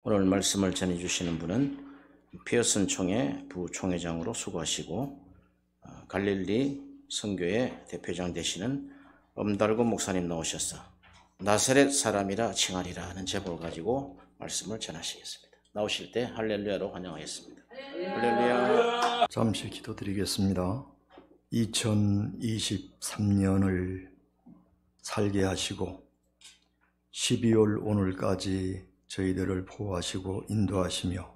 오늘 말씀을 전해주시는 분은 피어슨 총회 부총회장으로 수고하시고 갈릴리 선교회 대표장 되시는 엄달구 목사님 나오셔서 나사렛 사람이라 칭하리라 하는 제목을 가지고 말씀을 전하시겠습니다. 나오실 때 할렐루야로 환영하겠습니다. 할렐루야. 잠시 기도드리겠습니다. 2023년을 살게 하시고 12월 오늘까지 저희들을 보호하시고 인도하시며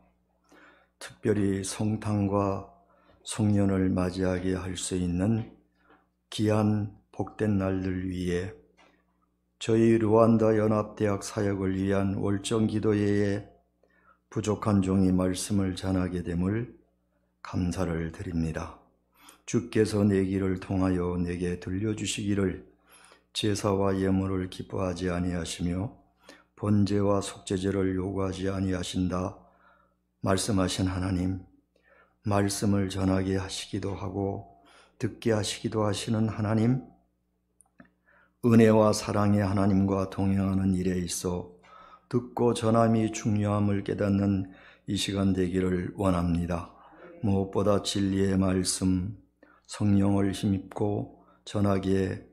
특별히 성탄과 송년을 맞이하게 할 수 있는 귀한 복된 날들 위해 저희 르완다 연합대학 사역을 위한 월정 기도회에 부족한 종이 말씀을 전하게 됨을 감사를 드립니다. 주께서 내 길을 통하여 내게 들려주시기를 제사와 예물을 기뻐하지 아니하시며 번제와 속죄제를 요구하지 아니하신다 말씀하신 하나님, 말씀을 전하게 하시기도 하고 듣게 하시기도 하시는 하나님, 은혜와 사랑의 하나님과 동행하는 일에 있어 듣고 전함이 중요함을 깨닫는 이 시간 되기를 원합니다. 무엇보다 진리의 말씀, 성령을 힘입고 전하게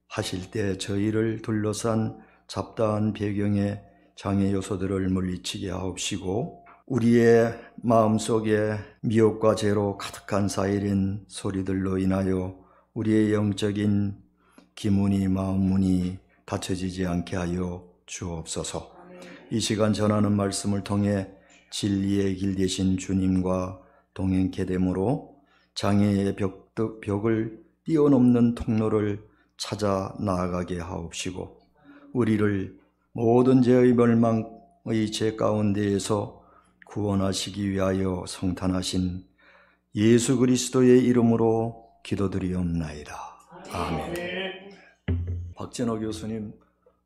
하실 때 저희를 둘러싼 잡다한 배경의 장애 요소들을 물리치게 하옵시고 우리의 마음속에 미혹과 죄로 가득한 사이렌 소리들로 인하여 우리의 영적인 기문이 마음문이 닫혀지지 않게 하여 주옵소서. 이 시간 전하는 말씀을 통해 진리의 길 되신 주님과 동행케 되므로 장애의 벽을 뛰어넘는 통로를 찾아 나아가게 하옵시고 우리를 모든 죄의 멸망의 죄 가운데에서 구원하시기 위하여 성탄하신 예수 그리스도의 이름으로 기도드리옵나이다. 아멘. 박진호 교수님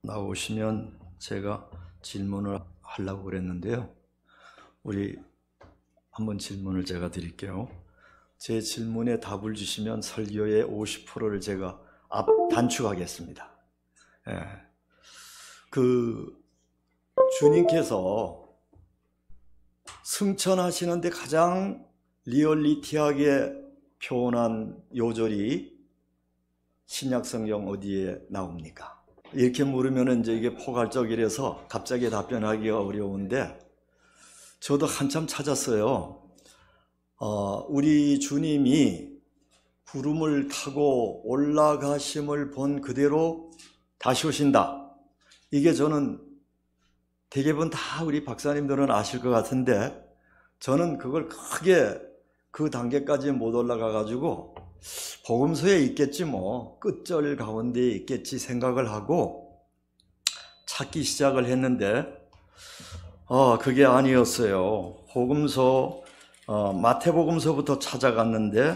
나오시면 제가 질문을 하려고 그랬는데요. 우리 한번 질문을 제가 드릴게요. 제 질문에 답을 주시면 설교의 50%를 제가 단축하겠습니다. 주님께서 승천하시는데 가장 리얼리티하게 표현한 요절이 신약성경 어디에 나옵니까? 이렇게 물으면 이제 이게 포괄적이라서 갑자기 답변하기가 어려운데 저도 한참 찾았어요. 우리 주님이 구름을 타고 올라가심을 본 그대로 다시 오신다. 이게 저는 대개분 다 우리 박사님들은 아실 것 같은데 저는 그걸 크게 그 단계까지 못 올라가가지고 복음서에 있겠지 뭐 끝절 가운데 있겠지 생각을 하고 찾기 시작을 했는데 그게 아니었어요. 복음서 마태복음서부터 찾아갔는데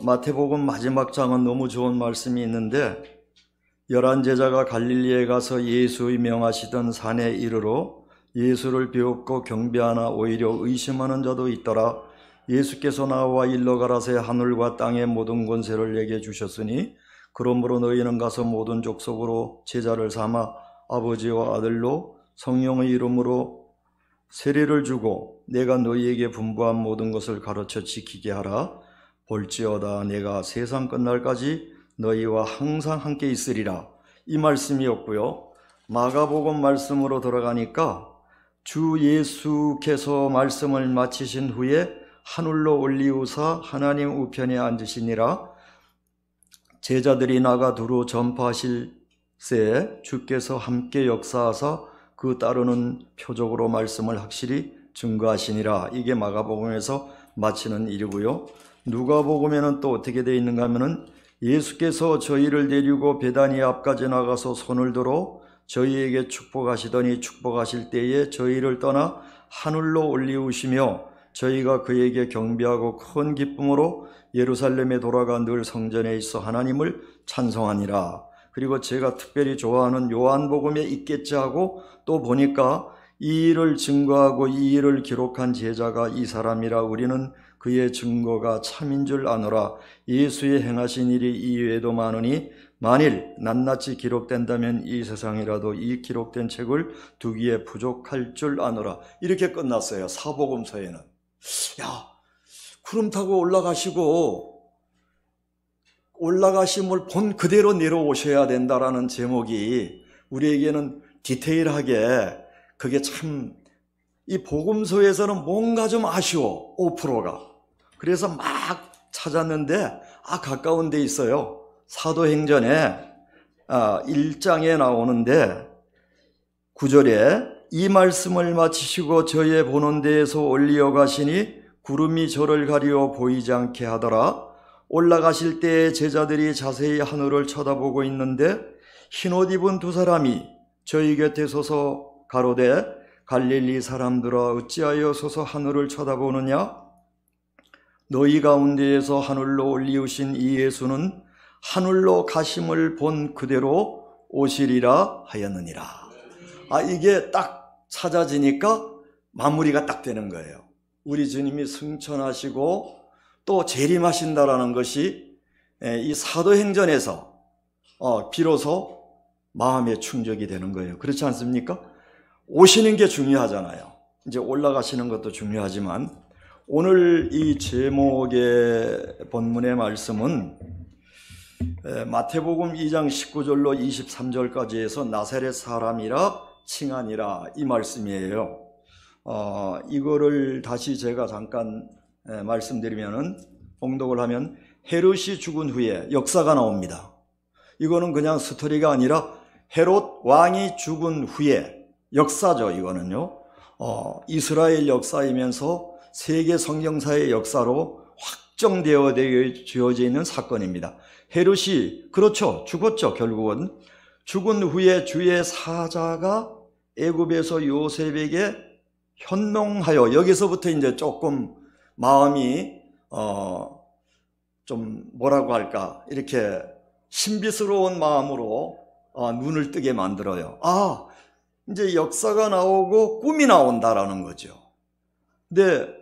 마태복음 마지막 장은 너무 좋은 말씀이 있는데 11제자가 갈릴리에 가서 예수의 명하시던 산에 이르러 예수를 배웁고 경배하나 오히려 의심하는 자도 있더라. 예수께서 나와 일러 가라사대 하늘과 땅의 모든 권세를 내게 주셨으니 그러므로 너희는 가서 모든 족속으로 제자를 삼아 아버지와 아들로 성령의 이름으로 세례를 주고 내가 너희에게 분부한 모든 것을 가르쳐 지키게 하라. 볼지어다 내가 세상 끝날까지 너희와 항상 함께 있으리라. 이 말씀이었고요. 마가복음 말씀으로 들어가니까 주 예수께서 말씀을 마치신 후에 하늘로 올리우사 하나님 우편에 앉으시니라. 제자들이 나가 두루 전파하실새 주께서 함께 역사하사 그 따르는 표적으로 말씀을 확실히 증거하시니라. 이게 마가복음에서 마치는 일이고요. 누가복음에는 또 어떻게 되어 있는가 하면은 예수께서 저희를 데리고 베다니 앞까지 나가서 손을 들어 저희에게 축복하시더니 축복하실 때에 저희를 떠나 하늘로 올리우시며 저희가 그에게 경배하고 큰 기쁨으로 예루살렘에 돌아가 늘 성전에 있어 하나님을 찬송하니라. 그리고 제가 특별히 좋아하는 요한복음에 있겠지 하고 또 보니까 이 일을 증거하고 이 일을 기록한 제자가 이 사람이라 우리는 그의 증거가 참인 줄 아노라. 예수의 행하신 일이 이외에도 많으니 만일 낱낱이 기록된다면 이 세상이라도 이 기록된 책을 두기에 부족할 줄 아노라. 이렇게 끝났어요. 사복음서에는. 야, 구름 타고 올라가심을 본 그대로 내려오셔야 된다라는 제목이 우리에게는 디테일하게, 그게 참, 이 복음서에서는 뭔가 좀 아쉬워, 5%가. 그래서 막 찾았는데 가까운 데 있어요. 사도행전에 1장에 나오는데 9절에 이 말씀을 마치시고 저의 보는 데에서 올리어 가시니 구름이 저를 가리어 보이지 않게 하더라. 올라가실 때에 제자들이 자세히 하늘을 쳐다보고 있는데 흰옷 입은 두 사람이 저희 곁에 서서 가로되 갈릴리 사람들아 어찌하여 서서 하늘을 쳐다보느냐? 너희 가운데에서 하늘로 올리우신 이 예수는 하늘로 가심을 본 그대로 오시리라 하였느니라. 이게 딱 찾아지니까 마무리가 딱 되는 거예요. 우리 주님이 승천하시고 또 재림하신다라는 것이 이 사도행전에서 비로소 마음의 충족이 되는 거예요. 그렇지 않습니까? 오시는 게 중요하잖아요. 이제 올라가시는 것도 중요하지만 오늘 이 제목의 본문의 말씀은 마태복음 2장 19절로 23절까지 해서 나사렛 사람이라 칭하니라, 이 말씀이에요. 이거를 다시 제가 잠깐 말씀드리면은, 봉독을 하면 헤롯이 죽은 후에 역사가 나옵니다. 이거는 그냥 스토리가 아니라 헤롯 왕이 죽은 후에 역사죠. 이거는요. 이스라엘 역사이면서 세계 성경사의 역사로 확정되어져 있는 사건입니다. 헤롯이, 그렇죠, 죽었죠. 결국은 죽은 후에 주의 사자가 애굽에서 요셉에게 현몽하여, 여기서부터 이제 조금 마음이 좀 뭐라고 할까, 이렇게 신비스러운 마음으로 눈을 뜨게 만들어요. 이제 역사가 나오고 꿈이 나온다라는 거죠. 근데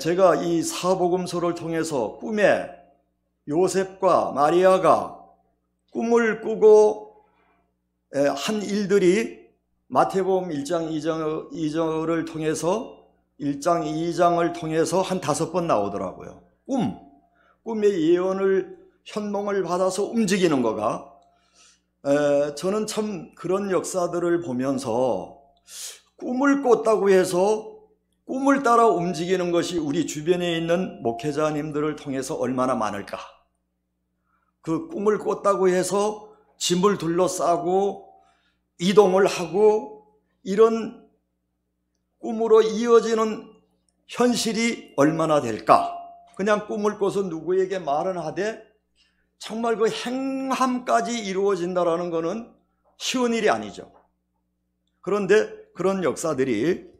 제가 이 사복음서를 통해서 꿈에 요셉과 마리아가 꿈을 꾸고 한 일들이 마태복음 1장 2절을 통해서 1장 2장을 통해서 한 5번 나오더라고요. 꿈의 예언을, 현몽을 받아서 움직이는 거가, 저는 참 그런 역사들을 보면서 꿈을 꿨다고 해서 꿈을 따라 움직이는 것이 우리 주변에 있는 목회자님들을 통해서 얼마나 많을까. 그 꿈을 꿨다고 해서 짐을 둘러싸고 이동을 하고 이런 꿈으로 이어지는 현실이 얼마나 될까. 그냥 꿈을 꿔서 누구에게 말은 하되 정말 그 행함까지 이루어진다라는 것은 쉬운 일이 아니죠. 그런데 그런 역사들이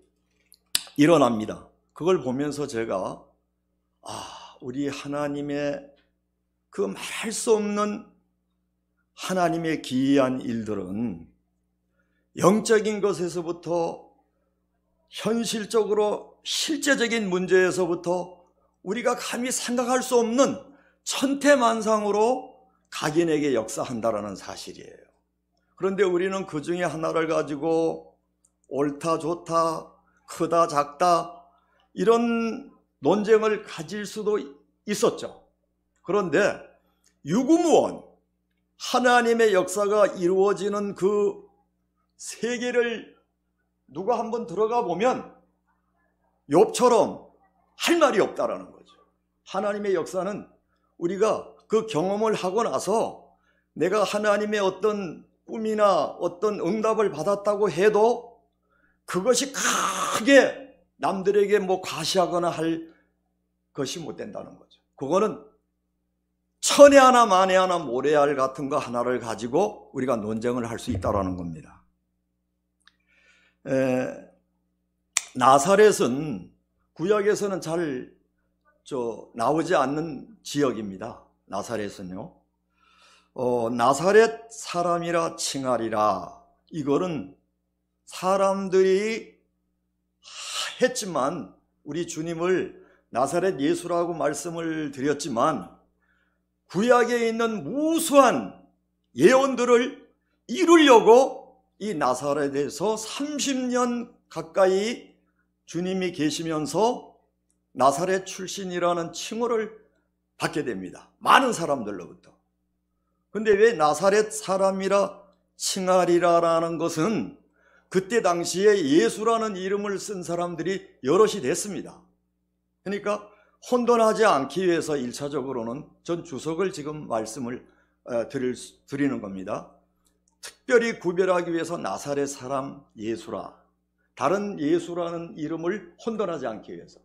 일어납니다. 그걸 보면서 제가 우리 하나님의 그 말할 수 없는 하나님의 기이한 일들은 영적인 것에서부터 현실적으로 실제적인 문제에서부터 우리가 감히 생각할 수 없는 천태만상으로 각인에게 역사한다라는 사실이에요. 그런데 우리는 그 중에 하나를 가지고 옳다 좋다 크다 작다 이런 논쟁을 가질 수도 있었죠. 그런데 유구무원 하나님의 역사가 이루어지는 그 세계를 누가 한번 들어가 보면 욥처럼 할 말이 없다라는 거죠. 하나님의 역사는 우리가 그 경험을 하고 나서 내가 하나님의 어떤 꿈이나 어떤 응답을 받았다고 해도 그것이 크게 남들에게 과시하거나 할 것이 못 된다는 거죠. 그거는 천에 하나 만에 하나 모래알 같은 거 하나를 가지고 우리가 논쟁을 할 수 있다는 겁니다. 나사렛은 구약에서는 잘 나오지 않는 지역입니다. 나사렛은요. 나사렛 사람이라 칭하리라. 이거는 사람들이 했지만 우리 주님을 나사렛 예수라고 말씀을 드렸지만 구약에 있는 무수한 예언들을 이루려고 이 나사렛에서 30년 가까이 주님이 계시면서 나사렛 출신이라는 칭호를 받게 됩니다. 많은 사람들로부터. 근데 왜 나사렛 사람이라 칭하리라라는 것은 그때 당시에 예수라는 이름을 쓴 사람들이 여럿이 됐습니다. 그러니까 혼돈하지 않기 위해서 1차적으로는 전 주석을 지금 말씀을 드리는 겁니다. 특별히 구별하기 위해서 나사렛 사람 예수라, 다른 예수라는 이름을 혼돈하지 않기 위해서.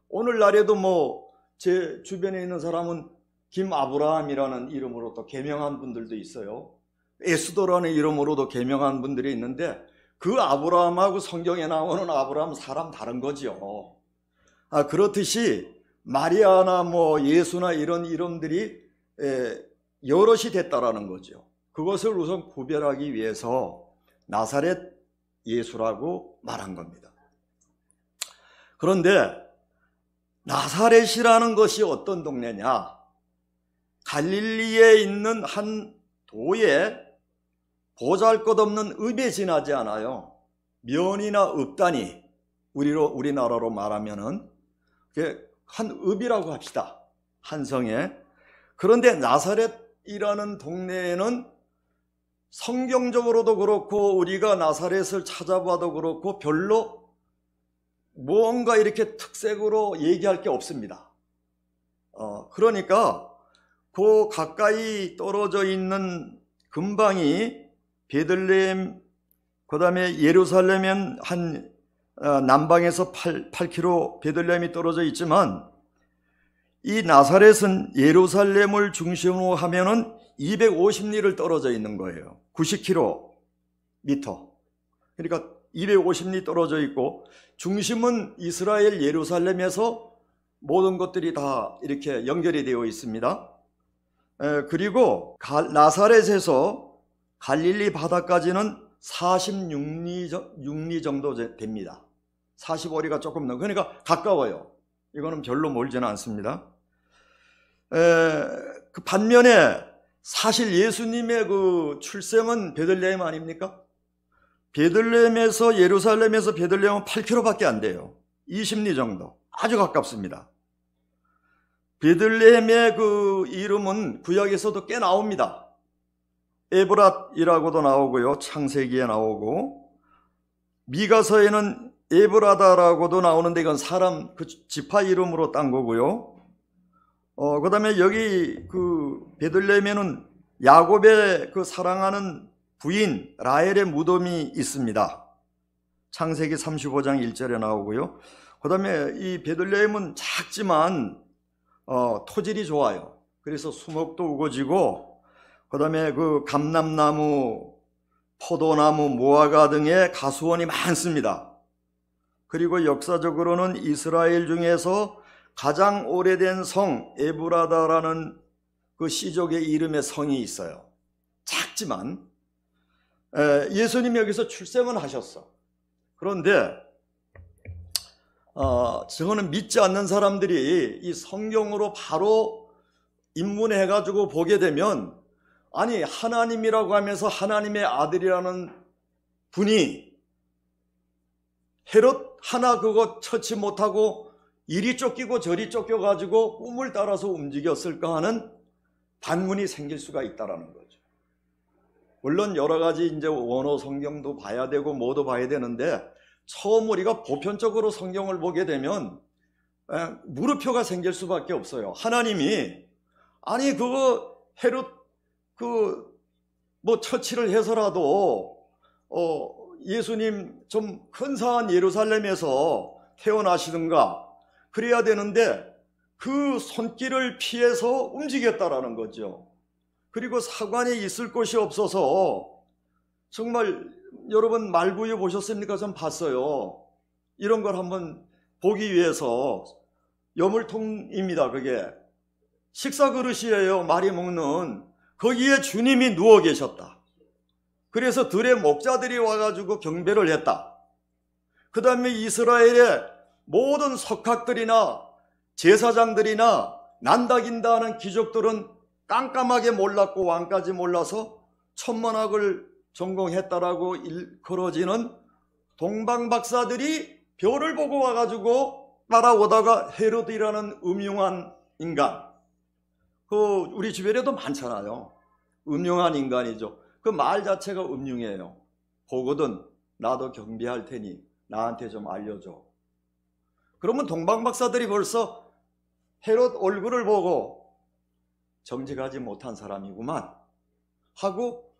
오늘날에도 뭐 제 주변에 있는 사람은 김아브라함이라는 이름으로 또 개명한 분들도 있어요. 에스더라는 이름으로도 개명한 분들이 있는데 그 아브라함하고 성경에 나오는 아브라함 사람 다른 거죠. 그렇듯이 마리아나 뭐 예수나 이런 이름들이 여럿이 됐다라는 거죠. 그것을 우선 구별하기 위해서 나사렛 예수라고 말한 겁니다. 그런데 나사렛이라는 것이 어떤 동네냐? 갈릴리에 있는 한 도에 보잘것없는 읍에 지나지 않아요. 면이나 읍단이 우리나라로 말하면은 한 읍이라고 합시다. 한 성에. 그런데 나사렛이라는 동네에는 성경적으로도 그렇고 우리가 나사렛을 찾아봐도 그렇고 별로 뭔가 이렇게 특색으로 얘기할 게 없습니다. 그러니까 그 가까이 떨어져 있는 근방이 베들레헴, 그 다음에 예루살렘은 한 남방에서 8km 베들레헴이 떨어져 있지만 이 나사렛은 예루살렘을 중심으로 하면은 250리를 떨어져 있는 거예요. 90km. 그러니까 250리 떨어져 있고 중심은 이스라엘 예루살렘에서 모든 것들이 다 이렇게 연결이 되어 있습니다. 그리고 나사렛에서 갈릴리 바다까지는 46리 정도 됩니다. 45리가 조금 넘어. 그러니까 가까워요. 이거는 별로 멀지는 않습니다. 그 반면에 사실 예수님의 그 출생은 베들레헴 아닙니까? 베들레헴에서 예루살렘에서 베들레헴은 8km밖에 안 돼요. 20리 정도. 아주 가깝습니다. 베들레헴의 그 이름은 구약에서도 꽤 나옵니다. 에브랏이라고도 나오고요. 창세기에 나오고 미가서에는 에브라다라고도 나오는데 이건 사람 그 지파 이름으로 딴 거고요. 그 다음에 여기 그 베들레헴에는 야곱의 그 사랑하는 부인 라헬의 무덤이 있습니다. 창세기 35장 1절에 나오고요. 그 다음에 이 베들레헴은 작지만 토질이 좋아요. 그래서 수목도 우거지고 그 다음에 그 감람나무, 포도나무, 무화과 등의 가수원이 많습니다. 그리고 역사적으로는 이스라엘 중에서 가장 오래된 성 에브라다라는 그 시족의 이름의 성이 있어요. 작지만 예수님이 여기서 출생은 하셨어. 그런데 저거는 믿지 않는 사람들이 이 성경으로 바로 입문해가지고 보게 되면 아니 하나님이라고 하면서 하나님의 아들이라는 분이 헤롯 하나 그거 처치 못하고 이리 쫓기고 저리 쫓겨가지고 꿈을 따라서 움직였을까 하는 반문이 생길 수가 있다라는 거죠. 물론 여러 가지 이제 원어 성경도 봐야 되고 뭐도 봐야 되는데 처음 우리가 보편적으로 성경을 보게 되면 물음표가 생길 수밖에 없어요. 하나님이 아니 그거 헤롯 그 뭐 처치를 해서라도 예수님 좀 근사한 예루살렘에서 태어나시든가 그래야 되는데 그 손길을 피해서 움직였다라는 거죠. 그리고 사관에 있을 곳이 없어서 정말 여러분 말구유 보셨습니까? 전 봤어요. 이런 걸 한번 보기 위해서 여물통입니다. 그게 식사 그릇이에요. 말이 먹는. 거기에 주님이 누워 계셨다. 그래서 들의 목자들이 와가지고 경배를 했다. 그 다음에 이스라엘의 모든 석학들이나 제사장들이나 난다긴다 하는 귀족들은 깜깜하게 몰랐고 왕까지 몰라서 천문학을 전공했다라고 일컬어지는 동방 박사들이 별을 보고 와가지고 따라오다가 헤로드라는 음흉한 인간, 우리 주변에도 많잖아요. 음흉한 인간이죠. 그 말 자체가 음흉해요. 보거든 나도 경배할 테니 나한테 좀 알려줘. 그러면 동방 박사들이 벌써 헤롯 얼굴을 보고 정직하지 못한 사람이구만 하고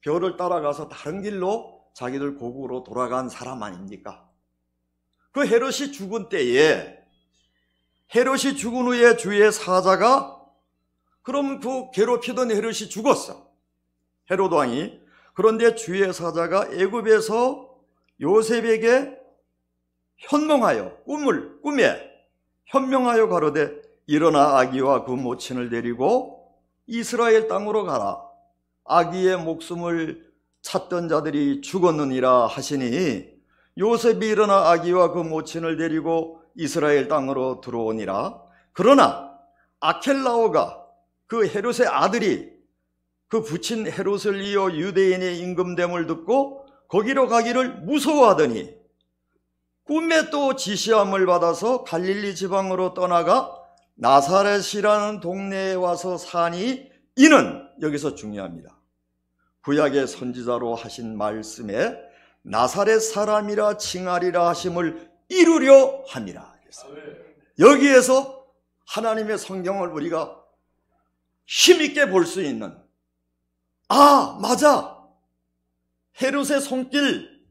별을 따라가서 다른 길로 자기들 고국으로 돌아간 사람 아닙니까? 그 헤롯이 죽은 때에, 헤롯이 죽은 후에 주의 사자가, 그럼 그 괴롭히던 헤롯이 죽었어, 헤롯 왕이. 그런데 주의 사자가 애굽에서 요셉에게 현몽하여, 꿈에 현명하여 가로되 일어나 아기와 그 모친을 데리고 이스라엘 땅으로 가라. 아기의 목숨을 찾던 자들이 죽었느니라 하시니 요셉이 일어나 아기와 그 모친을 데리고 이스라엘 땅으로 들어오니라. 그러나 아켈라오가, 그 헤롯의 아들이 그 부친 헤롯을 이어 유대인의 임금됨을 듣고 거기로 가기를 무서워하더니 꿈에 또 지시함을 받아서 갈릴리 지방으로 떠나가 나사렛이라는 동네에 와서 사니, 이는 여기서 중요합니다. 구약의 선지자로 하신 말씀에 나사렛 사람이라 칭하리라 하심을 이루려 함이라. 여기에서 하나님의 성경을 우리가 힘있게 볼 수 있는, 아 맞아, 헤롯의 손길,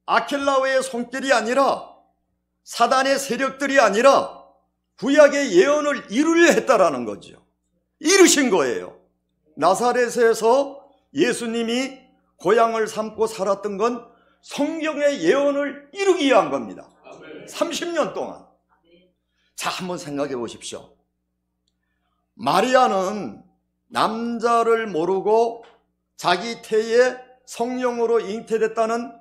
아켈라오의 손길이 아니라 사단의 세력들이 아니라 구약의 예언을 이루려 했다라는 거죠. 이루신 거예요. 나사렛에서 예수님이 고향을 삼고 살았던 건 성경의 예언을 이루기 위한 겁니다. 30년 동안. 자, 한번 생각해 보십시오. 마리아는 남자를 모르고 자기 태에 성령으로 잉태됐다는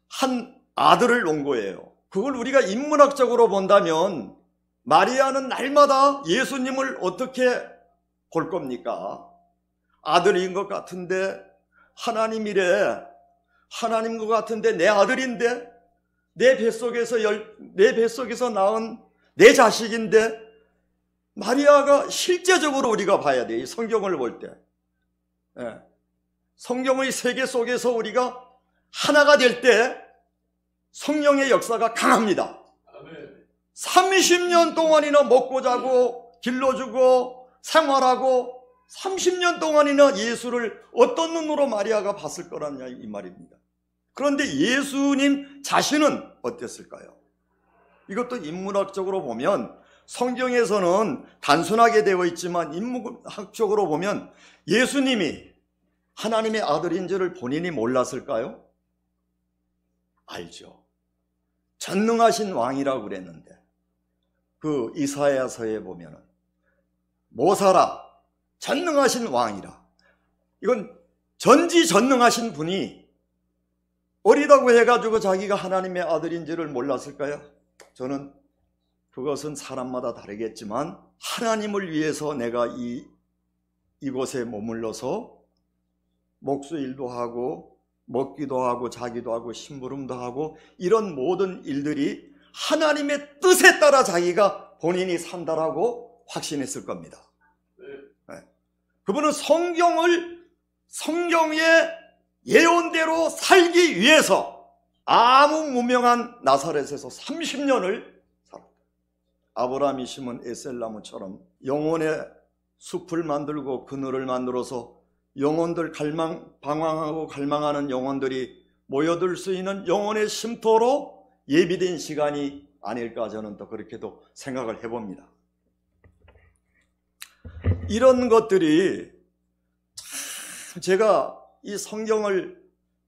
한 아들을 놓은 거예요. 그걸 우리가 인문학적으로 본다면 마리아는 날마다 예수님을 어떻게 볼 겁니까? 아들인 것 같은데, 하나님이래, 하나님 것 같은데 내 아들인데, 내 뱃속에서 낳은 내 자식인데, 마리아가 실제적으로 우리가 봐야 돼요. 이 성경을 볼 때. 성경의 세계 속에서 우리가 하나가 될 때 성령의 역사가 강합니다. 30년 동안이나 먹고 자고 길러주고 생활하고 30년 동안이나 예수를 어떤 눈으로 마리아가 봤을 거라냐 이 말입니다. 그런데 예수님 자신은 어땠을까요? 이것도 인문학적으로 보면 성경에서는 단순하게 되어 있지만 인문학적으로 보면 예수님이 하나님의 아들인 줄을 본인이 몰랐을까요? 알죠. 전능하신 왕이라고 그랬는데 그 이사야서에 보면은 모사라 전능하신 왕이라, 이건 전지전능하신 분이 어리다고 해가지고 자기가 하나님의 아들인 줄을 몰랐을까요? 저는 그것은 사람마다 다르겠지만 하나님을 위해서 내가 이곳에 머물러서 목수일도 하고 먹기도 하고 자기도 하고 심부름도 하고 이런 모든 일들이 하나님의 뜻에 따라 자기가 본인이 산다라고 확신했을 겁니다. 그분은 성경의 예언대로 살기 위해서 아무 무명한 나사렛에서 30년을 살았다. 아브라함이 심은 에셀나무처럼 영혼의 숲을 만들고 그늘을 만들어서 영혼들 방황하고 갈망하는 영혼들이 모여들 수 있는 영혼의 쉼터로 예비된 시간이 아닐까, 저는 또 그렇게도 생각을 해봅니다. 이런 것들이 참 제가 이 성경을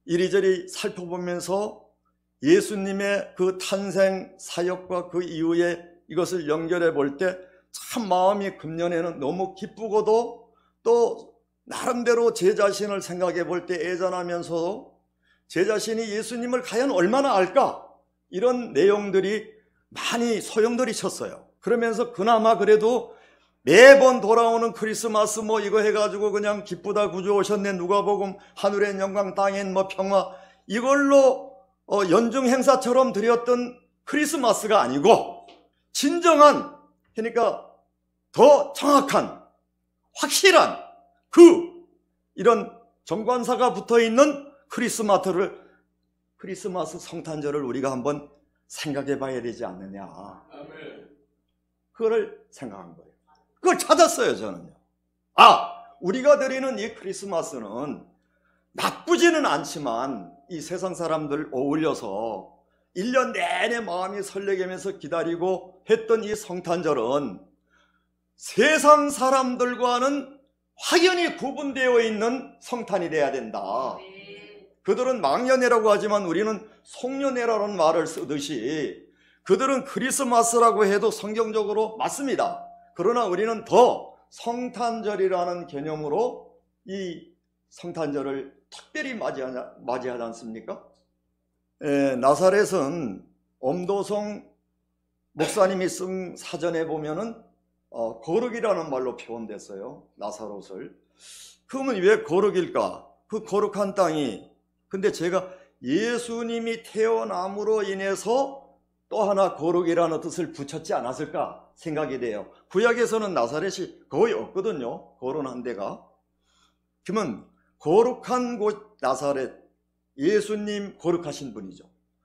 이리저리 살펴보면서 예수님의 그 탄생 사역과 그 이후에 이것을 연결해 볼 때 참 마음이 금년에는 너무 기쁘고도 또 나름대로 제 자신을 생각해 볼 때 애잔하면서도 제 자신이 예수님을 과연 얼마나 알까, 이런 내용들이 많이 소용돌이 쳤어요. 그러면서 그나마 그래도 매번 돌아오는 크리스마스 뭐 이거 해가지고 그냥 기쁘다 구주 오셨네 누가복음 하늘의 영광 땅엔 뭐 평화 이걸로 연중 행사처럼 드렸던 크리스마스가 아니고 진정한 그러니까 더 정확한 확실한 이런 정관사가 붙어있는 크리스마스 성탄절을 우리가 한번 생각해 봐야 되지 않느냐. 그거를 생각한 거예요. 그걸 찾았어요. 저는요. 우리가 드리는 이 크리스마스는 나쁘지는 않지만 이 세상 사람들 어울려서 1년 내내 마음이 설레게면서 기다리고 했던 이 성탄절은 세상 사람들과는 확연히 구분되어 있는 성탄이 돼야 된다. 그들은 망년회라고 하지만 우리는 송년회라는 말을 쓰듯이 그들은 크리스마스라고 해도 성경적으로 맞습니다. 그러나 우리는 더 성탄절이라는 개념으로 이 성탄절을 특별히 맞이하지 않습니까? 나사렛은 엄도성 목사님이 쓴 사전에 보면은 거룩이라는 말로 표현됐어요. 나사롯을. 그러면 왜 거룩일까? 그 거룩한 땅이 근데 제가 예수님이 태어남으로 인해서 또 하나 거룩이라는 뜻을 붙였지 않았을까 생각이 돼요. 구약에서는 나사렛이 거의 없거든요. 거론한 데가. 그러면 거룩한 곳 나사렛, 예수님 거룩하신 분이죠.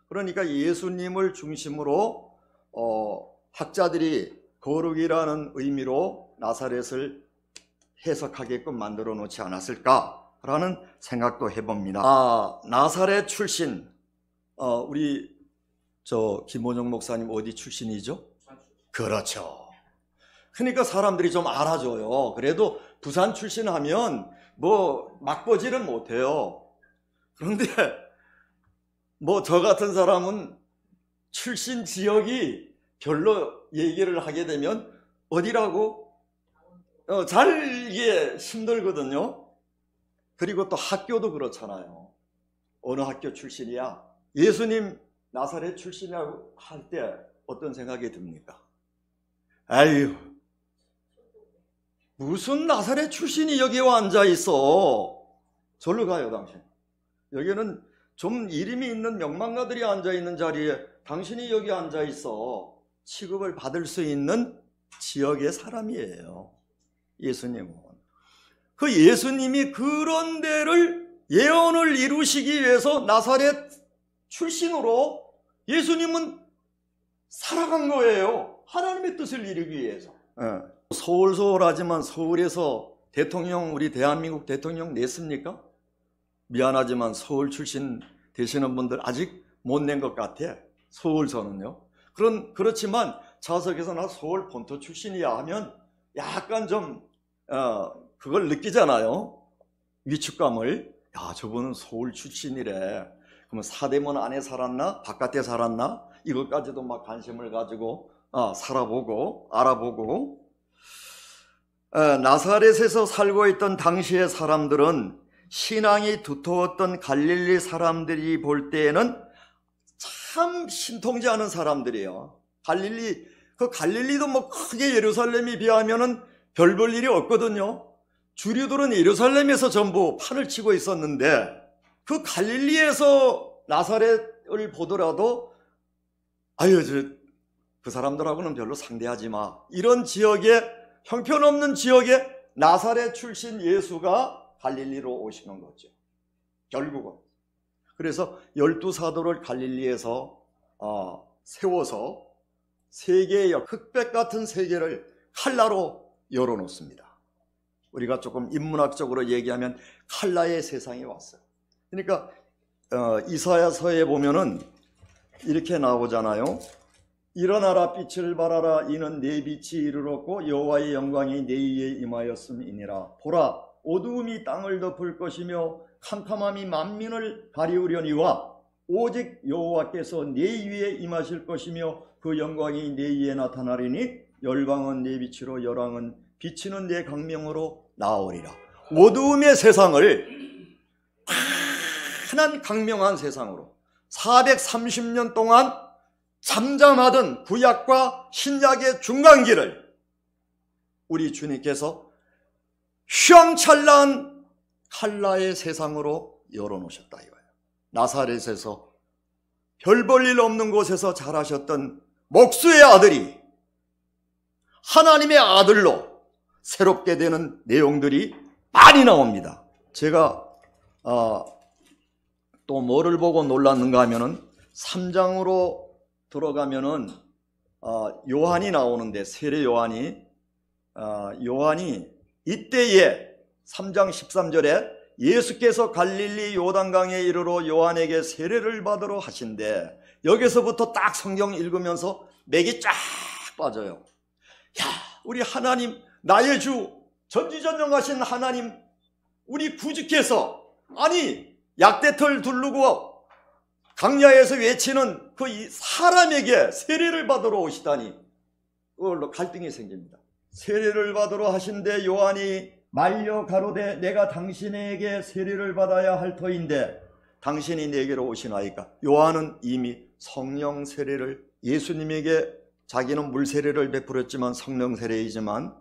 그러니까 예수님을 중심으로 학자들이 거룩이라는 의미로 나사렛을 해석하게끔 만들어 놓지 않았을까라는 생각도 해봅니다. 나사렛 출신 우리 김원영 목사님 어디 출신이죠? 그렇죠. 그러니까 사람들이 좀 알아줘요. 그래도 부산 출신 하면 뭐 막보지는 못해요. 그런데 뭐 저 같은 사람은 출신 지역이 별로 얘기를 하게 되면 어디라고 잘 이게 힘들거든요. 그리고 또 학교도 그렇잖아요. 어느 학교 출신이야? 예수님 나사렛 출신이라고 할 때 어떤 생각이 듭니까? 아유, 무슨 나사렛 출신이 여기 와 앉아 있어? 절로 가요, 당신. 여기는 좀 이름이 있는 명망가들이 앉아 있는 자리에 당신이 여기 앉아 있어. 취급을 받을 수 있는 지역의 사람이에요. 예수님은. 그 예수님이 그런 데를 예언을 이루시기 위해서 나사렛 출신으로 예수님은 살아간 거예요. 하나님의 뜻을 이루기 위해서. 서울하지만 서울에서 대통령, 우리 대한민국 대통령 냈습니까? 미안하지만 서울 출신 되시는 분들 아직 못 낸 것 같아. 서울서는요. 그렇지만 좌석에서 나 서울 본토 출신이야 하면 약간 좀 그걸 느끼잖아요. 위축감을. 야, 저분은 서울 출신이래. 그러면 사대문 안에 살았나? 바깥에 살았나? 이것까지도 막 관심을 가지고 살아보고 알아보고. 나사렛에서 살고 있던 당시의 사람들은 신앙이 두터웠던 갈릴리 사람들이 볼 때에는 참 신통지 않은 사람들이에요. 갈릴리도 뭐 크게 예루살렘에 비하면은 별 볼 일이 없거든요. 주류들은 예루살렘에서 전부 판을 치고 있었는데 그 갈릴리에서 나사렛을 보더라도 그 사람들하고는 별로 상대하지 마. 이런 지역에 형편없는 지역에 나사렛 출신 예수가 갈릴리로 오시는 거죠. 결국은. 그래서 12사도를 갈릴리에서 세워서 세계의 흑백 같은 세계를 칼라로 열어놓습니다. 우리가 조금 인문학적으로 얘기하면 칼라의 세상이 왔어요. 그러니까 이사야서에 보면은 이렇게 나오잖아요. 일어나라 빛을 발하라 이는 내 빛이 이르렀고 여호와의 영광이 내 위에 임하였음이니라. 보라 어두움이 땅을 덮을 것이며 캄캄함이 만민을 가리우려니와 오직 여호와께서 내 위에 임하실 것이며 그 영광이 내 위에 나타나리니 열방은 내 빛으로 열왕은 비치는 내 강명으로 나오리라. 어두움의 세상을 환한 강명한 세상으로 430년 동안 잠잠하던 구약과 신약의 중간기를 우리 주님께서 휘황찬란 칼라의 세상으로 열어놓으셨다 이거예요. 나사렛에서 별 볼 일 없는 곳에서 자라셨던 목수의 아들이 하나님의 아들로 새롭게 되는 내용들이 많이 나옵니다. 제가 또 뭐를 보고 놀랐는가 하면은 3장으로 들어가면은 요한이 나오는데, 세례 요한이 이때에 3장 13절에 예수께서 갈릴리 요단강에 이르러 요한에게 세례를 받으러 하신대, 여기서부터 딱 성경 읽으면서 맥이 쫙 빠져요. 야, 우리 하나님, 나의 주, 전지전능하신 하나님, 우리 구주께서 아니 약대털 두르고 강야에서 외치는 그 사람에게 세례를 받으러 오시다니, 그걸로 갈등이 생깁니다. 세례를 받으러 하신데 요한이 말려 가로되 내가 당신에게 세례를 받아야 할 터인데 당신이 내게로 오시나이까. 요한은 이미 성령 세례를, 예수님에게 자기는 물 세례를 베풀었지만 성령 세례이지만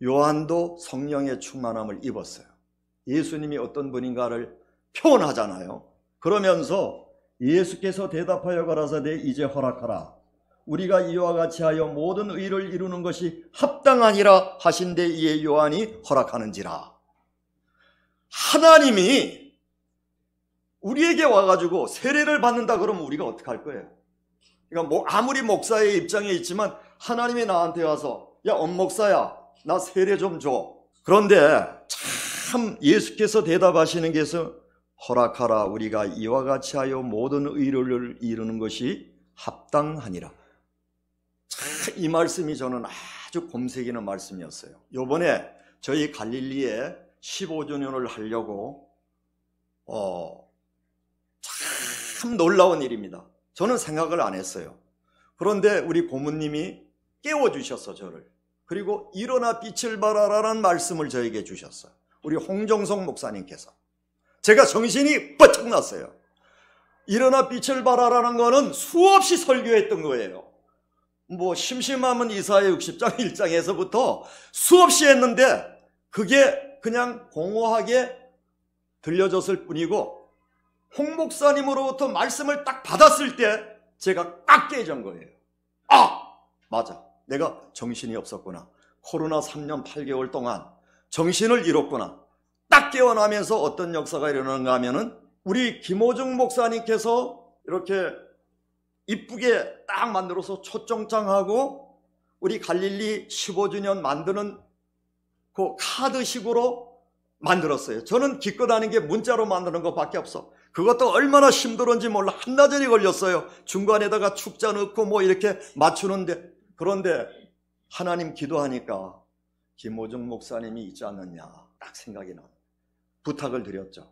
요한도 성령의 충만함을 입었어요. 예수님이 어떤 분인가를 표현하잖아요. 그러면서 예수께서 대답하여 가라사대 이제 허락하라. 우리가 이와 같이 하여 모든 의를 이루는 것이 합당하니라 하신데 이에 요한이 허락하는지라. 하나님이 우리에게 와가지고 세례를 받는다 그러면 우리가 어떻게 할 거예요? 그러니까 아무리 목사의 입장에 있지만 하나님이 나한테 와서 야, 엄목사야, 나 세례 좀 줘. 그런데 참 예수께서 대답하시는 게서 허락하라. 우리가 이와 같이 하여 모든 의를 이루는 것이 합당하니라. 참 이 말씀이 저는 아주 곰새기는 말씀이었어요. 요번에 저희 갈릴리에 15주년을 하려고 참 놀라운 일입니다. 저는 생각을 안 했어요. 그런데 우리 고모님이 깨워주셨어, 저를. 그리고 일어나 빛을 발하라는 말씀을 저에게 주셨어요. 우리 홍정성 목사님께서. 제가 정신이 뻗쩍 났어요. 일어나 빛을 발하라는 거는 수없이 설교했던 거예요. 뭐 심심하면 이사야 60장 1장에서부터 수없이 했는데 그게 그냥 공허하게 들려졌을 뿐이고, 홍 목사님으로부터 말씀을 딱 받았을 때 제가 딱 깨진 거예요. 아, 맞아, 내가 정신이 없었구나. 코로나 3년 8개월 동안 정신을 잃었구나. 딱 깨어나면서 어떤 역사가 일어나는가 하면은 우리 김호중 목사님께서 이렇게 이쁘게 딱 만들어서 초청장하고 우리 갈릴리 15주년 만드는 그 카드식으로 만들었어요. 저는 기껏 하는 게 문자로 만드는 것밖에 없어. 그것도 얼마나 힘들었는지 몰라. 한나절이 걸렸어요. 중간에다가 축자 넣고 뭐 이렇게 맞추는데. 그런데 하나님 기도하니까 김호중 목사님이 있지 않느냐 딱 생각이 나. 부탁을 드렸죠.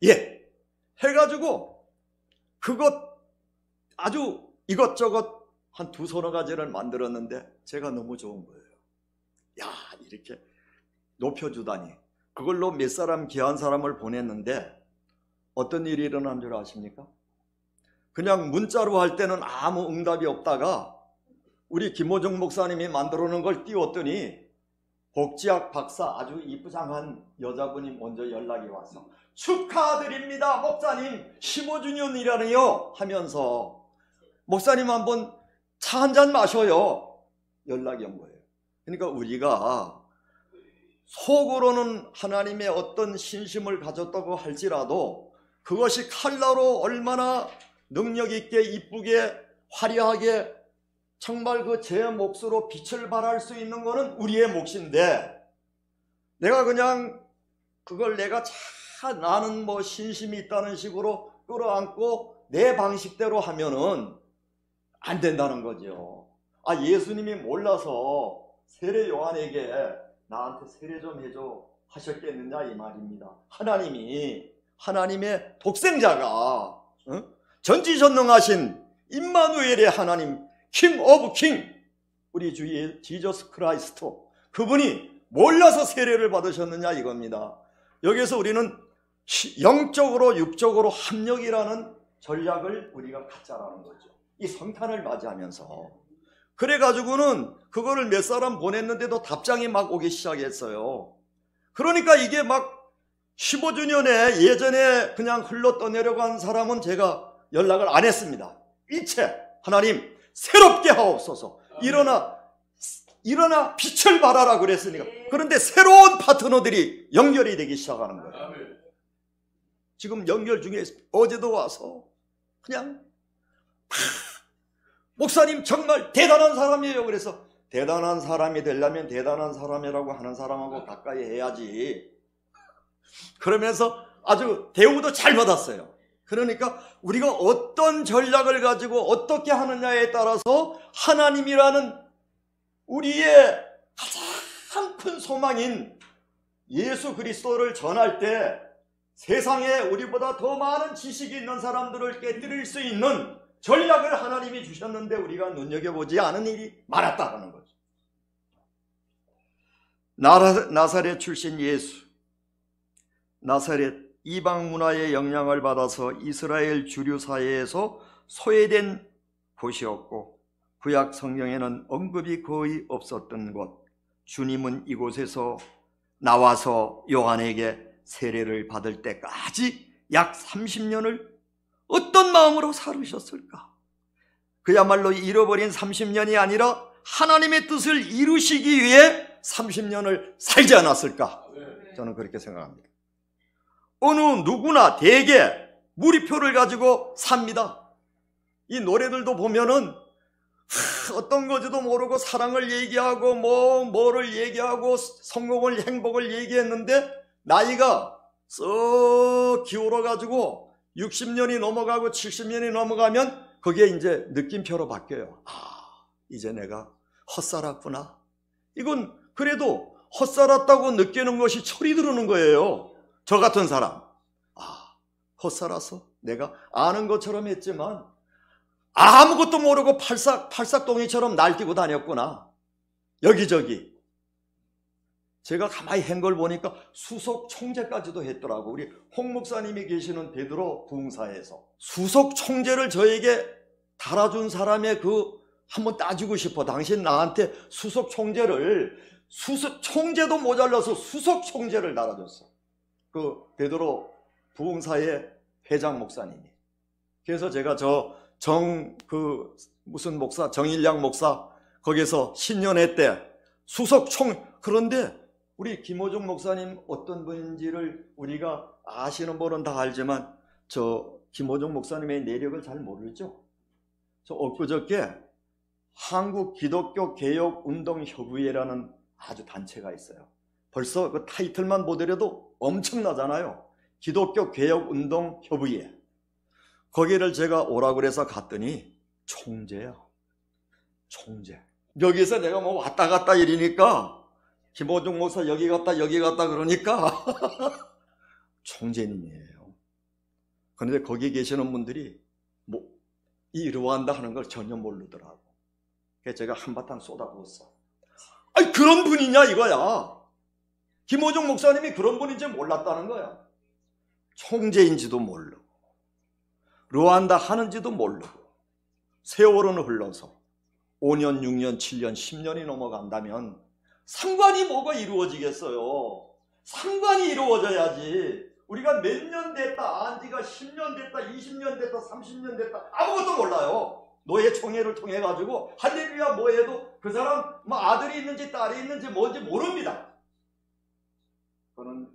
예, 해가지고 그것 아주 이것저것 한 두서너 가지를 만들었는데 제가 너무 좋은 거예요. 야, 이렇게 높여주다니. 그걸로 몇 사람 귀한 사람을 보냈는데 어떤 일이 일어난 줄 아십니까? 그냥 문자로 할 때는 아무 응답이 없다가 우리 김호정 목사님이 만들어 놓은 걸 띄웠더니 복지학 박사 아주 이쁘장한 여자분이 먼저 연락이 와서 축하드립니다 목사님 15주년이라네요 하면서 목사님 한번 차 한잔 마셔요 연락이 온 거예요. 그러니까 우리가 속으로는 하나님의 어떤 신심을 가졌다고 할지라도 그것이 칼라로 얼마나 능력 있게 이쁘게 화려하게 정말 그 제 몫으로 빛을 발할 수 있는 거는 우리의 몫인데, 내가 그냥 그걸 내가 나는 뭐 신심이 있다는 식으로 끌어안고 내 방식대로 하면은 안 된다는 거죠. 아, 예수님이 몰라서 세례 요한에게 나한테 세례 좀 해줘 하셨겠느냐 이 말입니다. 하나님의 독생자가 전지전능하신 임마누엘의 하나님, 킹 오브 킹, 우리 주 지저스 크라이스트, 그분이 몰라서 세례를 받으셨느냐 이겁니다. 여기서 우리는 영적으로 육적으로 합력이라는 전략을 우리가 갖자라는 거죠. 이 성탄을 맞이하면서 그래가지고는 그거를 몇 사람 보냈는데도 답장이 막 오기 시작했어요. 그러니까 이게 막 15주년에 예전에 그냥 흘러 떠내려간 사람은 제가 연락을 안 했습니다. 일체 하나님 새롭게 하옵소서. 일어나 빛을 발하라 그랬으니까. 그런데 새로운 파트너들이 연결이 되기 시작하는 거예요. 지금 연결 중에 어제도 와서 그냥 목사님 정말 대단한 사람이에요. 그래서 대단한 사람이 되려면 대단한 사람이라고 하는 사람하고 가까이 해야지. 그러면서 아주 대우도 잘 받았어요. 그러니까 우리가 어떤 전략을 가지고 어떻게 하느냐에 따라서 하나님이라는 우리의 가장 큰 소망인 예수 그리스도를 전할 때 세상에 우리보다 더 많은 지식이 있는 사람들을 깨뜨릴 수 있는 전략을 하나님이 주셨는데 우리가 눈여겨보지 않은 일이 많았다는 거죠. 나사렛 출신 예수, 나사렛 이방 문화의 영향을 받아서 이스라엘 주류 사회에서 소외된 곳이었고 구약 성경에는 언급이 거의 없었던 곳. 주님은 이곳에서 나와서 요한에게 세례를 받을 때까지 약 30년을 어떤 마음으로 살으셨을까? 그야말로 잃어버린 30년이 아니라 하나님의 뜻을 이루시기 위해 30년을 살지 않았을까? 저는 그렇게 생각합니다. 어느 누구나 대개 무리표를 가지고 삽니다. 이 노래들도 보면은 어떤 건지도 모르고 사랑을 얘기하고 뭐를 얘기하고 성공을 행복을 얘기했는데 나이가 썩 기울어가지고 60년이 넘어가고 70년이 넘어가면 그게 이제 느낌표로 바뀌어요. 이제 내가 헛살았구나. 이건 그래도 헛살았다고 느끼는 것이 철이 드는 거예요. 저 같은 사람. 헛살아서 내가 아는 것처럼 했지만 아무것도 모르고 팔싹동이처럼 날뛰고 다녔구나. 여기저기. 제가 가만히 한 걸 보니까 수석 총재까지도 했더라고. 우리 홍 목사님이 계시는 베드로 부흥사에서 수석 총재를 저에게 달아준 사람의 한번 따지고 싶어. 당신 나한테 수석 총재도 모자라서 수석 총재를 달아줬어. 그 베드로 부흥사의 회장 목사님이. 그래서 제가 무슨 목사, 정일량 목사, 거기서 신년회 때 그런데 우리 김호중 목사님 어떤 분인지를 우리가 아시는 분은 다 알지만 김호중 목사님의 내력을 잘 모르죠. 엊그저께 한국 기독교 개혁 운동 협의회라는 아주 단체가 있어요. 벌써 그 타이틀만 보더라도 엄청나잖아요. 기독교 개혁 운동 협의회. 거기를 제가 오라고 그래서 갔더니 총재야. 총재. 여기서 내가 왔다 갔다 이러니까 김호중 목사 여기 갔다 그러니까 총재님이에요. 그런데 거기 계시는 분들이 이 르완다 하는 걸 전혀 모르더라고. 그래서 제가 한바탕 쏟아부었어. 그런 분이냐 이거야. 김호중 목사님이 그런 분인지 몰랐다는 거야. 총재인지도 모르고 르완다 하는지도 모르고 세월은 흘러서 5년, 6년, 7년, 10년이 넘어간다면 상관이 뭐가 이루어지겠어요. 상관이 이루어져야지. 우리가 몇 년 됐다, 안지가 10년 됐다, 20년 됐다, 30년 됐다 아무것도 몰라요. 노예 총회를 통해 가지고 할렐루야 뭐 해도 그 사람 아들이 있는지 딸이 있는지 뭔지 모릅니다. 그거는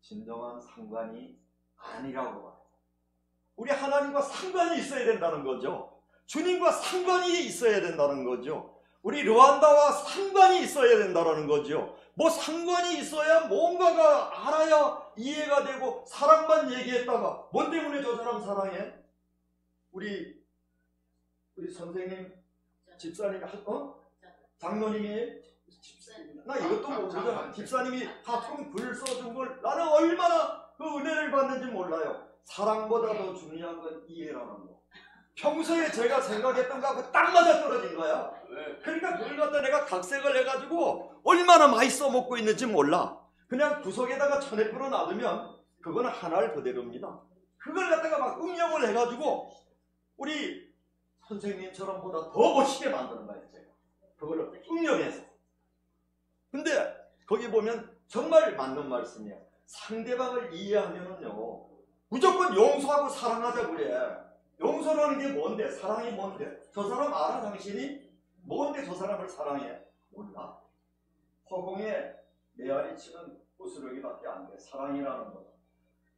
진정한 상관이 아니라고 봐요. 우리 하나님과 상관이 있어야 된다는 거죠. 주님과 상관이 있어야 된다는 거죠. 우리 르완다와 상관이 있어야 된다는 거죠. 상관이 있어야 뭔가가 알아야 이해가 되고 사랑만 얘기했다가 뭔 때문에 저 사람 사랑해? 우리 선생님 집사님이 장로님이 나 이것도 모르잖아. 집사님이 하품 글 써준 걸 나는 얼마나 그 은혜를 받는지 몰라요. 사랑보다 더 중요한 건 이해라는 거. 평소에 제가 생각했던 거하고 딱 맞아떨어진 거야. 그러니까 그걸 갖다 내가 각색을 해가지고 얼마나 많이 써먹고 있는지 몰라. 그냥 구석에다가 천에% 놔두면 그거는 하나를 그대로입니다. 그걸 갖다가 막 응용을 해가지고 우리 선생님처럼 보다 더 멋지게 만드는 거예요. 제가. 보면 정말 맞는 말씀이에요. 상대방을 이해하면은요, 무조건 용서하고 사랑하자고 그래. 용서라는 게 뭔데? 사랑이 뭔데? 저 사람 알아 당신이? 뭔데 저 사람을 사랑해? 몰라. 허공에 메아리 치는 부스러기밖에 안 돼. 사랑이라는 거.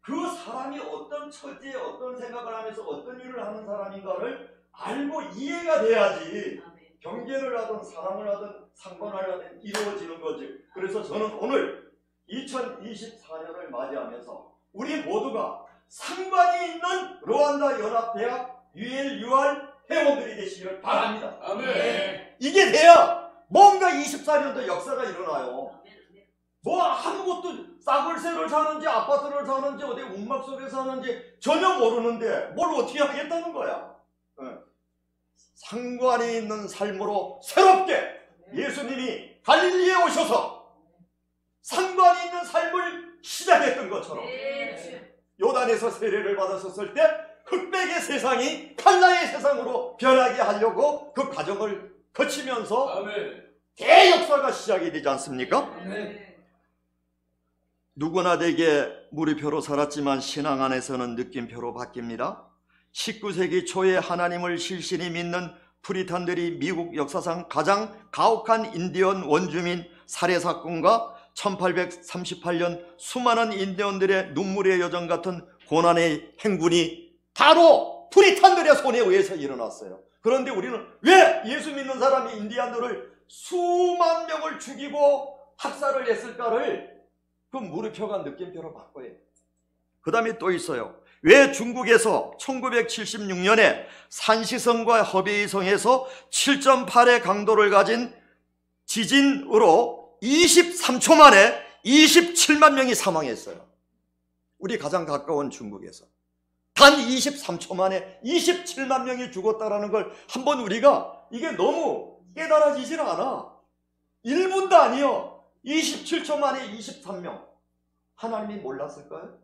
그 사람이 어떤 처지에 어떤 생각을 하면서 어떤 일을 하는 사람인가를 알고 이해가 돼야지 경계를 하든 사랑을 하든 상관을 하든 이루어지는 거지. 그래서 저는 오늘 2024년을 맞이하면서 우리 모두가 상관이 있는 루안다 연합대학 UL 회원들이 되시기를 바랍니다. 아멘. 이게 돼야 뭔가 24년도 역사가 일어나요. 뭐 아무것도 싸굴새를 사는지 아파트를 사는지 어디 운막 속에 사는지 전혀 모르는데 뭘 어떻게 하겠다는 거야. 상관이 있는 삶으로 새롭게 예수님이 갈릴리에 오셔서 상관이 있는 삶을 시작했던 것처럼 요단에서 세례를 받았었을 때 흑백의 세상이 칼라의 세상으로 변하게 하려고 그 과정을 거치면서 아멘. 대역사가 시작이 되지 않습니까? 아멘. 누구나 되게 무리표로 살았지만 신앙 안에서는 느낌표로 바뀝니다. 19세기 초에 하나님을 실실히 믿는 프리탄들이 미국 역사상 가장 가혹한 인디언 원주민 살해 사건과 1838년 수많은 인디언들의 눈물의 여정 같은 고난의 행군이 바로 프리탄들의 손에 의해서 일어났어요. 그런데 우리는 왜 예수 믿는 사람이 인디언들을 수만 명을 죽이고 학살을 했을까를 그 무릎표가 느낌표로 바꿔요. 그 다음에 또 있어요. 왜 중국에서 1976년에 산시성과 허베이성에서 7.8의 강도를 가진 지진으로 23초 만에 27만 명이 사망했어요. 우리 가장 가까운 중국에서 단 23초 만에 27만 명이 죽었다는 걸 한번 우리가 이게 너무 깨달아지질 않아. 1분도 아니요. 27초 만에 23명. 하나님이 몰랐을까요?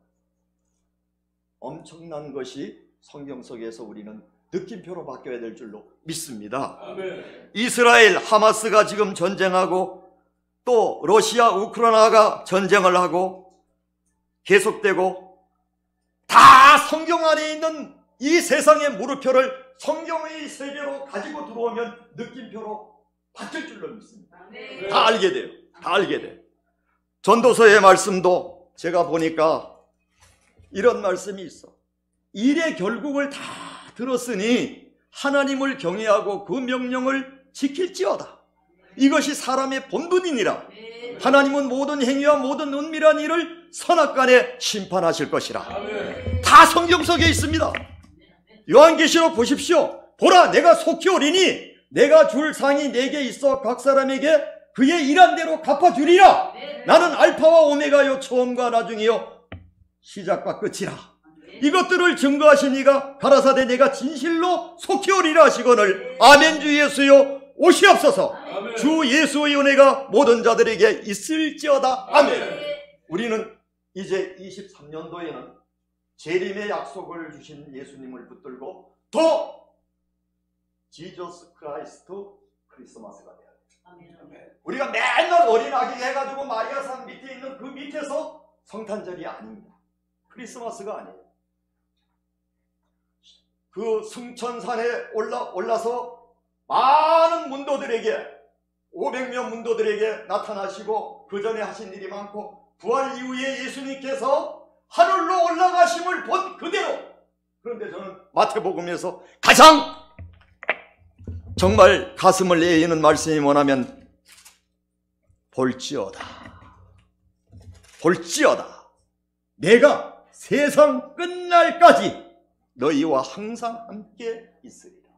엄청난 것이 성경 속에서 우리는 느낌표로 바뀌어야 될 줄로 믿습니다. 아멘. 이스라엘 하마스가 지금 전쟁하고 또 러시아 우크라이나가 전쟁을 하고 계속되고 다 성경 안에 있는 이 세상의 물음표를 성경의 세계로 가지고 들어오면 느낌표로 바뀔 줄로 믿습니다. 아멘. 다 알게 돼요. 다 알게 돼요. 전도서의 말씀도 제가 보니까 이런 말씀이 있어. 일의 결국을 다 들었으니 하나님을 경외하고 그 명령을 지킬지어다. 이것이 사람의 본분이니라. 하나님은 모든 행위와 모든 은밀한 일을 선악간에 심판하실 것이라. 아멘. 다 성경 속에 있습니다. 요한계시록 보십시오. 보라, 내가 속히 오리니 내가 줄 상이 내게 있어 각 사람에게 그의 일한 대로 갚아주리라. 나는 알파와 오메가요 처음과 나중이요 시작과 끝이라. 이것들을 증거하신 이가 가라사대 내가 진실로 속히 오리라 하시거늘 아멘. 주 예수여 오시옵소서. 아멘. 주 예수의 은혜가 모든 자들에게 있을지어다. 아멘. 우리는 이제 23년도에는 재림의 약속을 주신 예수님을 붙들고 더 지저스 크라이스트 크리스마스가 돼요. 우리가 맨날 어린아기 해가지고 마리아산 밑에 있는 그 밑에서 성탄절이 아닙니다. 크리스마스가 아니에요. 그 승천산에 올라서 많은 문도들에게 500명 문도들에게 나타나시고 그 전에 하신 일이 많고 부활 이후에 예수님께서 하늘로 올라가심을 본 그대로. 그런데 저는 마태복음에서 가장 정말 가슴을 내리는 말씀이 뭐냐면 볼지어다 내가 세상 끝날까지 너희와 항상 함께 있으리라.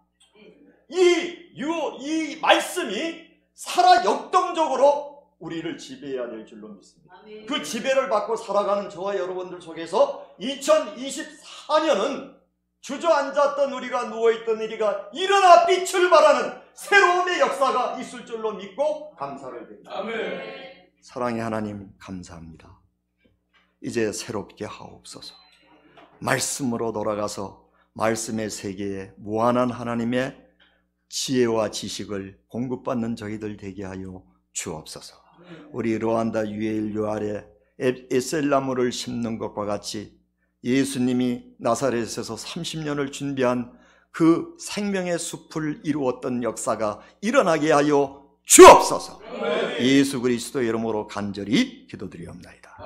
이 말씀이 살아 역동적으로 우리를 지배해야 될 줄로 믿습니다. 그 지배를 받고 살아가는 저와 여러분들 속에서 2024년은 주저앉았던 우리가 누워있던 우리가 일어나 빛을 발하는 새로움의 역사가 있을 줄로 믿고 감사를 드립니다. 아멘. 사랑의 하나님 감사합니다. 이제 새롭게 하옵소서. 말씀으로 돌아가서 말씀의 세계에 무한한 하나님의 지혜와 지식을 공급받는 저희들 되게 하여 주옵소서. 우리 르완다 유에일류 아래 에셀나무를 심는 것과 같이 예수님이 나사렛에서 30년을 준비한 그 생명의 숲을 이루었던 역사가 일어나게 하여 주옵소서. 예수 그리스도 이름으로 간절히 기도드리옵나이다.